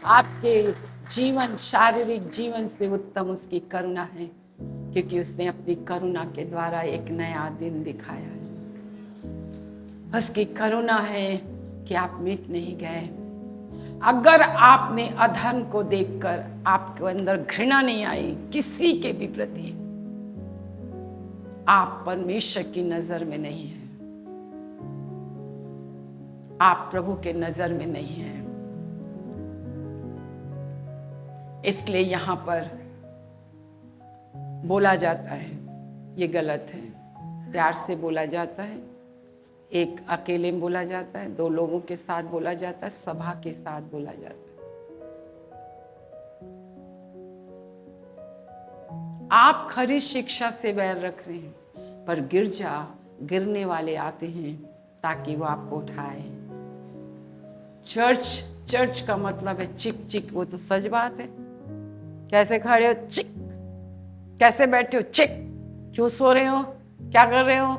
आपके जीवन, शारीरिक जीवन से उत्तम उसकी करुणा है, क्योंकि उसने अपनी करुणा के द्वारा एक नया दिन दिखाया है। उसकी करुणा है कि आप मिट नहीं गए। अगर आपने अधर्म को देखकर आपके अंदर घृणा नहीं आई किसी के भी प्रति, आप परमेश्वर की नजर में नहीं हैं, आप प्रभु के नजर में नहीं हैं। इसलिए यहां पर बोला जाता है, ये गलत है। प्यार से बोला जाता है, एक अकेले में बोला जाता है, दो लोगों के साथ बोला जाता है, सभा के साथ बोला जाता है। आप खरी शिक्षा से बैर रख रहे हैं, पर गिरने वाले आते हैं ताकि वो आपको उठाए। चर्च का मतलब है चिक चिक, वो तो सच बात है। कैसे खड़े हो? चिक। कैसे बैठे हो? चिक। क्यों सो रहे हो? क्या कर रहे हो?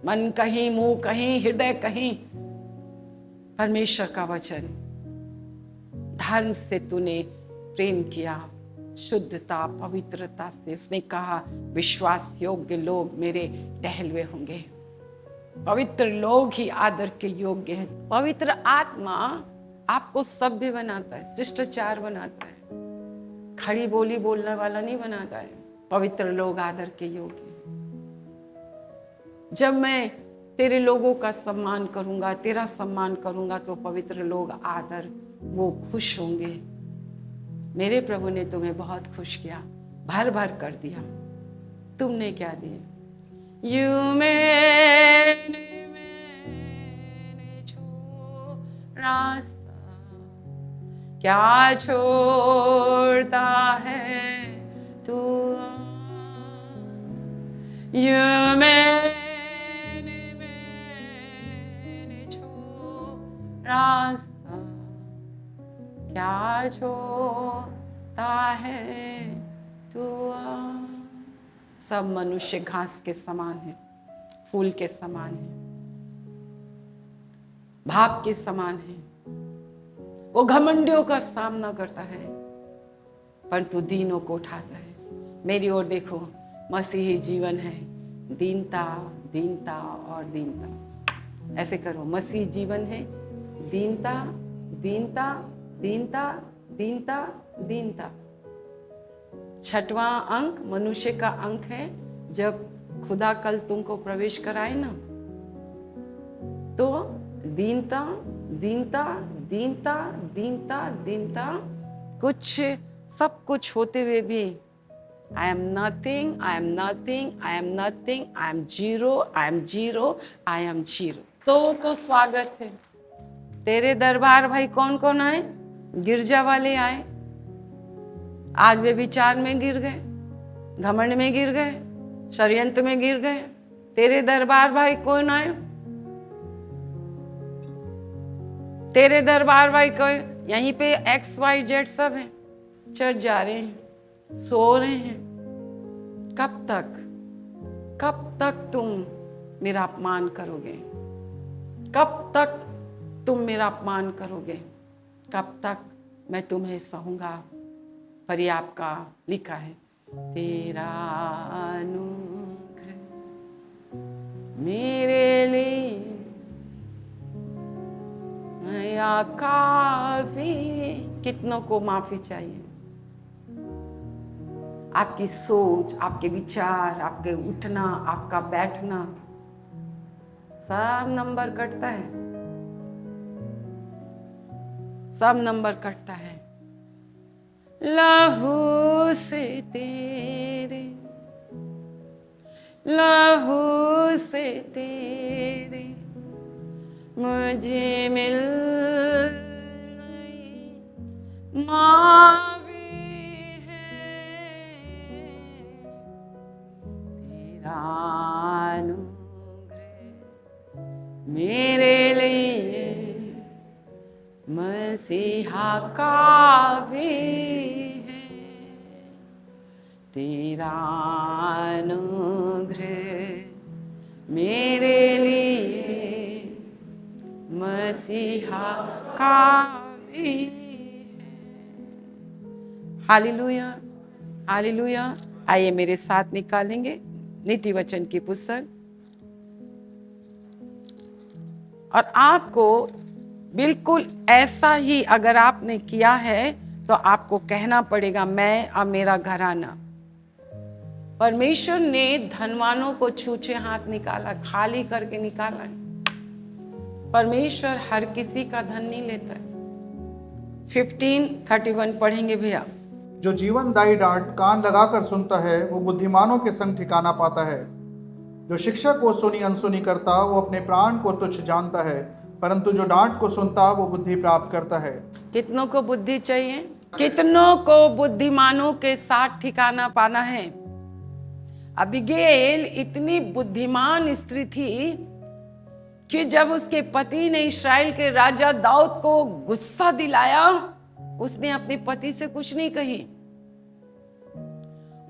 मन कहीं, मुंह कहीं, हृदय कहीं। परमेश्वर का वचन, धर्म से तूने प्रेम किया, शुद्धता पवित्रता से। उसने कहा विश्वास योग्य लोग मेरे टहलुए होंगे। पवित्र लोग ही आदर के योग्य हैं। पवित्र आत्मा आपको सभ्य बनाता है, शिष्टाचार बनाता है, खड़ी बोली बोलने वाला नहीं बनाता है। पवित्र लोग आदर के योग्य हैं। जब मैं तेरे लोगों का सम्मान करूंगा, तेरा सम्मान करूंगा, तो पवित्र लोग आदर, वो खुश होंगे। मेरे प्रभु ने तुम्हें बहुत खुश किया, भर भर कर दिया। तुमने क्या दिया? मैंने छोड़ा सा, क्या छोड़ता है तू? मैंने छोड़ा सा, क्या छोड़ता है तू? सब मनुष्य घास के समान है, फूल के समान है, भाप के समान है। वो घमंडियों का सामना करता है, परंतु दीनों को उठाता है। मेरी ओर देखो, मसीही जीवन है दीनता, दीनता और दीनता। ऐसे करो, मसीही जीवन है दीनता, दीनता, दीनता, दीनता, दीनता। छठवां अंक मनुष्य का अंक है। जब खुदा कल तुमको प्रवेश कराए ना, तो दीनता, दीनता, दीनता, दीनता, दीनता। कुछ सब कुछ होते हुए भी I am nothing, I am nothing, I am nothing, I am zero, I am zero, I am zero. तो स्वागत है तेरे दरबार। भाई कौन कौन आए? गिरजा वाले आए। आज वे विचार में गिर गए, घमंड में गिर गए, षड्यंत्र में गिर गए। तेरे दरबार भाई कौन आए? तेरे दरबार भाई कोई यहीं पे XYZ सब हैं, चर्च जा रहे हैं, सो रहे हैं। कब तक तुम मेरा अपमान करोगे? कब तक तुम मेरा अपमान करोगे? कब तक मैं तुम्हें सहूंगा? पर ये आपका लिखा है, तेरा अनुग्रह मेरे लिए या काफी। कितनों को माफी चाहिए? आपकी सोच, आपके विचार, आपके उठना, आपका बैठना, सब नंबर कटता है, सब नंबर कटता है। लहू से तेरे, लहू से तेरे मुझे मिल गई मावी है। तेरा अनुग्रह मेरे लिए मसीहा काफी है। तेरा अनुग्रह मेरे लिए मसीहा काफी है। Hallelujah, hallelujah. आइए मेरे साथ निकालेंगे नीति वचन की पुस्तक, और आपको बिल्कुल ऐसा ही अगर आपने किया है तो आपको कहना पड़ेगा, मैं और मेरा घराना। परमेश्वर ने धनवानों को छूछे हाथ निकाला, खाली करके निकाला है। परमेश्वर हर किसी का धन नहीं लेता है। 15:31 पढ़ेंगे भैया। जो जीवनदायी डांट कान लगाकर सुनता है वो बुद्धिमानों के संग ठिकाना पाता है। जो शिक्षा को सुनी अनसुनी करता वो अपने प्राण को तुच्छ जानता है, परंतु जो डांट को सुनता वो बुद्धि प्राप्त करता है। कितनों को बुद्धि चाहिए? कितनों को बुद्धिमानों के साथ ठिकाना पाना है? अबीगैल इतनी बुद्धिमान स्त्री थी कि जब उसके पति ने इस्राएल के राजा दाऊद को गुस्सा दिलाया, उसने अपने पति से कुछ नहीं कही।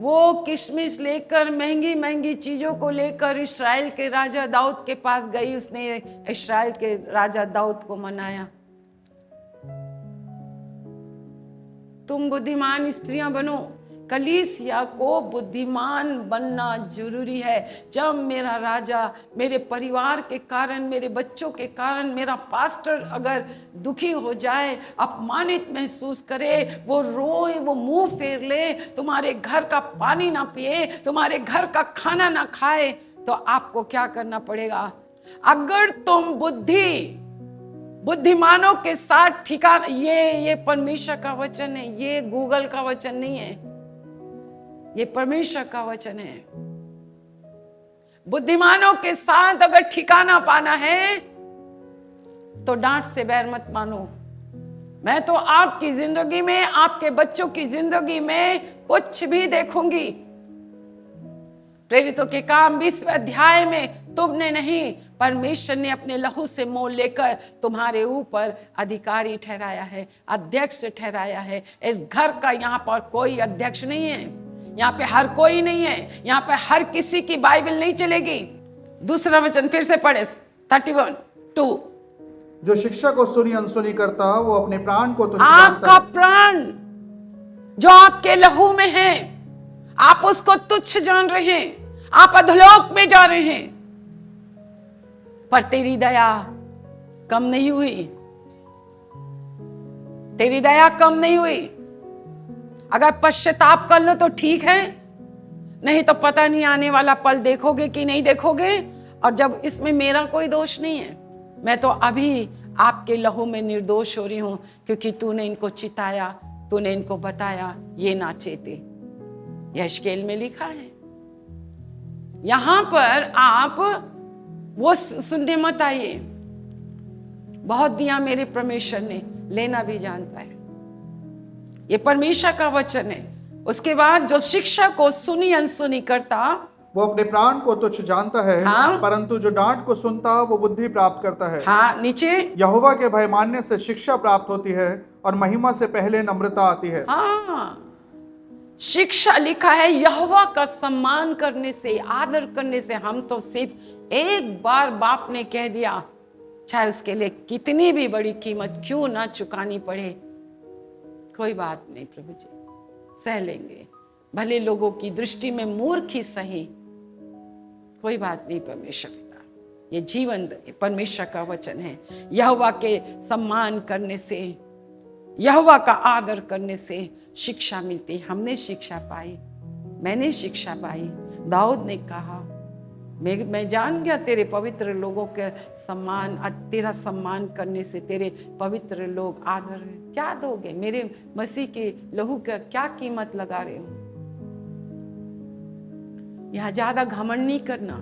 वो किशमिश लेकर, महंगी महंगी चीजों को लेकर इस्राएल के राजा दाऊद के पास गई। उसने इस्राएल के राजा दाऊद को मनाया। तुम बुद्धिमान स्त्रियां बनो। कलीसिया को बुद्धिमान बनना जरूरी है। जब मेरा राजा मेरे परिवार के कारण, मेरे बच्चों के कारण, मेरा पास्टर अगर दुखी हो जाए, अपमानित महसूस करे, वो रोए, वो मुंह फेर ले, तुम्हारे घर का पानी ना पिए, तुम्हारे घर का खाना ना खाए, तो आपको क्या करना पड़ेगा? अगर तुम बुद्धिमानों के साथ ठिकाना, ये परमेश्वर का वचन है, ये गूगल का वचन नहीं है, ये परमेश्वर का वचन है। बुद्धिमानों के साथ अगर ठिकाना पाना है तो डांट से बैर मत मानो। मैं तो आपकी जिंदगी में, आपके बच्चों की जिंदगी में कुछ भी देखूंगी। प्रेरितों के काम 20वें अध्याय में तुमने नहीं, परमेश्वर ने अपने लहू से मोल लेकर तुम्हारे ऊपर अधिकारी ठहराया है, अध्यक्ष ठहराया है। इस घर का यहाँ पर कोई अध्यक्ष नहीं है, यहाँ पे हर कोई नहीं है, यहाँ पे हर किसी की बाइबल नहीं चलेगी। दूसरा वचन फिर से पढ़े, 31:2। जो शिक्षा को सुनी अनसुनी करता वो अपने प्राण को तुच्छ आपका जानता है। प्राण जो आपके लहू में है, आप उसको तुच्छ जान रहे हैं, आप अधोलोक में जा रहे हैं, पर तेरी दया कम नहीं हुई। तेरी दया कम नहीं हुई। अगर पश्चाताप कर लो तो ठीक है, नहीं तो पता नहीं आने वाला पल देखोगे कि नहीं देखोगे। और जब इसमें मेरा कोई दोष नहीं है, मैं तो अभी आपके लहू में निर्दोष हो रही हूं, क्योंकि तूने इनको चिताया, तूने इनको बताया ये ना चेते। यशकेल में लिखा है। यहां पर आप वो सुनने मत आइए, बहुत दिया मेरे परमेश्वर ने, लेना भी जानता है। ये परमेश्वर का वचन है। उसके बाद जो शिक्षा को सुनी अनसुनी करता वो अपने प्राण को तुच्छ जानता है, हाँ? परंतु जो डांट को सुनता वो बुद्धि प्राप्त करता है। हाँ, नीचे। यहोवा के भय मानने से शिक्षा प्राप्त होती है और महिमा से पहले नम्रता आती है। हाँ, शिक्षा लिखा है यहोवा का सम्मान करने से, आदर करने से। हम तो सिर्फ एक बार बाप ने कह दिया, चाहे उसके लिए कितनी भी बड़ी कीमत क्यों ना चुकानी पड़े, कोई बात नहीं प्रभु जी, सह लेंगे। भले लोगों की दृष्टि में मूर्ख ही सही, कोई बात नहीं परमेश्वर पिता। ये जीवन परमेश्वर का वचन है। यहोवा के सम्मान करने से, यहोवा का आदर करने से शिक्षा मिलती। हमने शिक्षा पाई, मैंने शिक्षा पाई। दाऊद ने कहा, मैं जान गया तेरे पवित्र लोगों के सम्मान, तेरा सम्मान करने से तेरे पवित्र लोग आदर क्या दोगे? मेरे मसीह के लहू का क्या कीमत लगा रहे हो? यहां ज्यादा घमंड नहीं करना।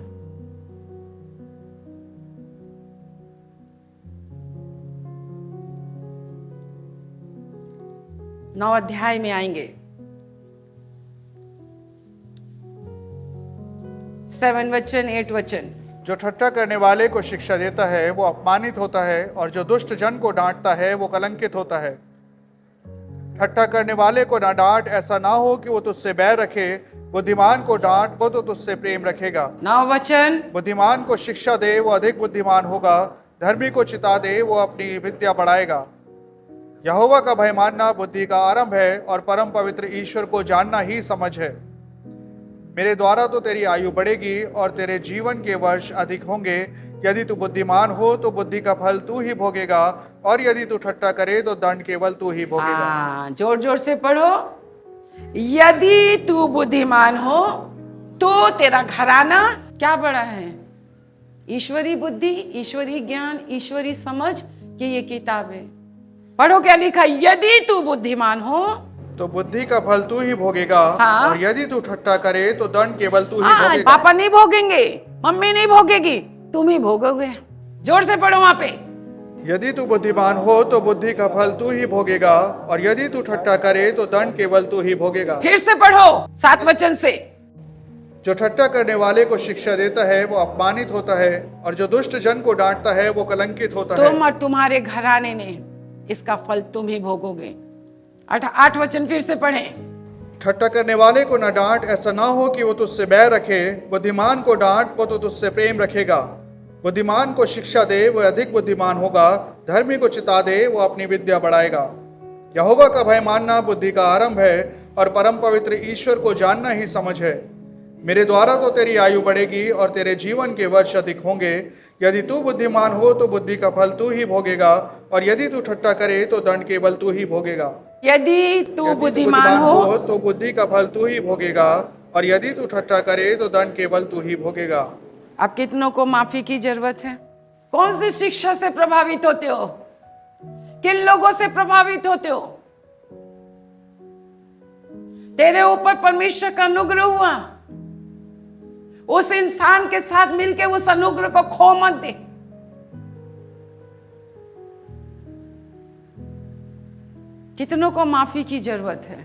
नौ अध्याय में आएंगे, 7 वचन 8 वचन। जो ठट्ठा करने वाले को शिक्षा देता है वो अपमानित होता है, और जो दुष्ट जन को डांटता है वो कलंकित होता है। ठट्ठा करने वाले को ना डांट, ऐसा ना हो कि वो तुझसे बैर रखे। बुद्धिमान को डांट, वो तो तुझसे प्रेम रखेगा। 9 वचन। बुद्धिमान को शिक्षा दे, वो अधिक बुद्धिमान होगा। धर्मी को चिता दे, वो अपनी विद्या बढ़ाएगा। यहोवा का भय मानना बुद्धि का आरंभ है और परम पवित्र ईश्वर को जानना ही समझ है। मेरे द्वारा तो तेरी आयु बढ़ेगी और तेरे जीवन के वर्ष अधिक होंगे। यदि तू बुद्धिमान हो तो बुद्धि का फल तू ही भोगेगा, और यदि तू ठट्टा करे तो दंड केवल तू ही भोगेगा। जोर जोर से पढ़ो। यदि तू बुद्धिमान हो तो तेरा घराना क्या बड़ा है? ईश्वरी बुद्धि, ईश्वरी ज्ञान, ईश्वरी समझ की ये किताब है। पढ़ो क्या लिखा। यदि तू बुद्धिमान हो तो बुद्धि का फल तू ही भोगेगा, हाँ। और यदि तू ठट्टा करे तो दंड केवल तू ही हाँ, भोगेगा। पापा नहीं भोगेंगे, मम्मी नहीं भोगेगी, तुम ही भोगोगे। जोर से पढ़ो वहां पे। यदि तू बुद्धिमान हो तो बुद्धि का फल तू ही भोगेगा, और यदि तू ठट्टा करे तो दंड केवल तू ही भोगेगा। फिर से पढ़ो 7 वचन से। जो ठट्टा करने वाले को शिक्षा देता है वो अपमानित होता है, और जो दुष्ट जन को डांटता है वो कलंकित होता है। तुम और तुम्हारे घराने ने इसका फल तुम ही भोगोगे। 8 वचन फिर से पढ़ें। ठट्टा करने वाले को न डांट, ऐसा ना हो कि वो तुझसे बैर रखे। बुद्धिमान को डांट, वो तो तुझसे प्रेम रखेगा। बुद्धिमान को शिक्षा दे, वो अधिक बुद्धिमान होगा। धर्मी को चिता दे, वो अपनी विद्या बढ़ाएगा। यहोवा का भय मानना बुद्धि का आरंभ है, और परम पवित्र ईश्वर को जानना ही समझ है। मेरे द्वारा तो तेरी आयु बढ़ेगी और तेरे जीवन के वर्ष अधिक होंगे। यदि तू बुद्धिमान हो तो बुद्धि का फल तू ही भोगेगा, और यदि तू ठट्टा करे तो दंड केवल तू ही भोगेगा। यदि तू बुद्धिमान हो तो बुद्धि का फल तू ही भोगेगा, और यदि तू ठट्टा करे तो दंड केवल तू ही भोगेगा। अब कितनों को माफी की जरूरत है? कौन सी शिक्षा से प्रभावित होते हो? किन लोगों से प्रभावित होते हो? तेरे ऊपर परमेश्वर का अनुग्रह हुआ, उस इंसान के साथ मिलके उस अनुग्रह को खो मत दे। कितनों को माफी की जरूरत है?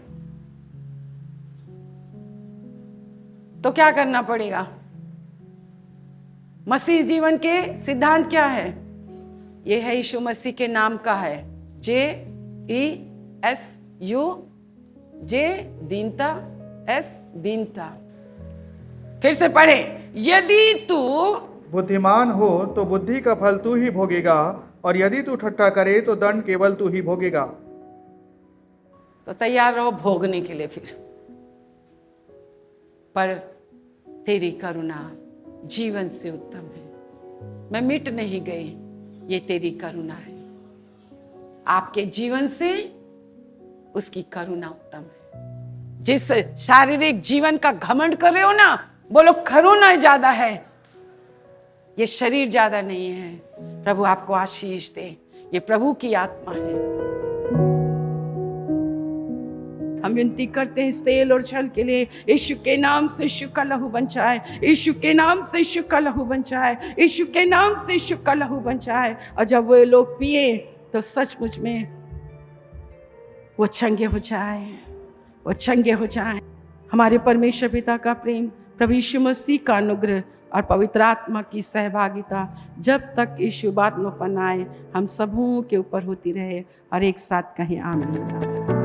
तो क्या करना पड़ेगा? मसीह जीवन के सिद्धांत क्या है? ये है यीशु मसीह के नाम का है, JESU, जे दीनता, S दीनता। फिर से पढ़े। यदि तू बुद्धिमान हो तो बुद्धि का फल तू ही भोगेगा, और यदि तू ठट्टा करे तो दंड केवल तू ही भोगेगा। तो तैयार रहो भोगने के लिए फिर। पर तेरी करुणा जीवन से उत्तम है। मैं मिट नहीं गई, ये तेरी करुणा है। आपके जीवन से उसकी करुणा उत्तम है। जिस शारीरिक जीवन का घमंड कर रहे हो ना, बोलो करुणा ज्यादा है, ये शरीर ज्यादा नहीं है। प्रभु आपको आशीष दे। ये प्रभु की आत्मा है। हम विनती करते हैं इस तेल और छल के लिए। यीशु के नाम से यीशु का लहू बन जाए, यीशु के नाम से यीशु का लहू बन जाए, यीशु के नाम से यीशु का लहू बन जाए। और जब वो लोग पिए तो सचमुच में वो चंगे हो जाए, वो चंगे हो जाए। हमारे परमेश्वर पिता का प्रेम, प्रभु यीशु मसीह का अनुग्रह और पवित्र आत्मा की सहभागिता जब तक यीशु बात न पनाए हम सबों के ऊपर होती रहे। और एक साथ कहें आमीन।